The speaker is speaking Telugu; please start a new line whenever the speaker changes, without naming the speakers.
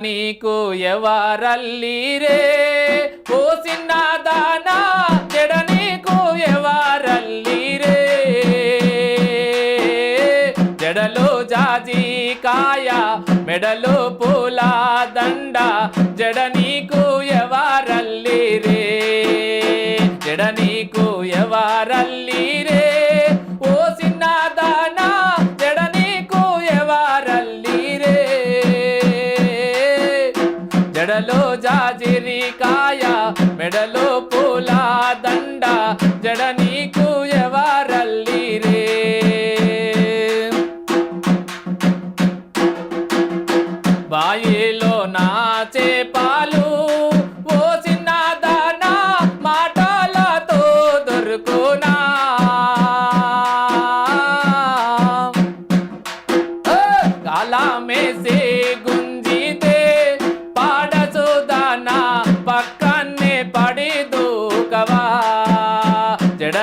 నీకు ఎవరల్లీరే ఓ సిన్నదానా జడ నీకు ఎవరల్లీరే జడలో జాజి కాయ మెడలో పూల దండ జడ నీకు ఎవరల్లీరే జడ నీకు ఎవరల్లీరే ఓ సిన్నదానా జడ నీకు ఎవరల్లీరే జడలో జాజిరి కాయ మెడలో పూల దండ జడ నీకు ఎవరల్లీరే బాయిలో నా చేపాలు ఓ సిన్నదానా మాటలతో దొరుకునా కాలమేసే గుంజితే పాడసుదానా పక్కనే పడి దూకవా జడ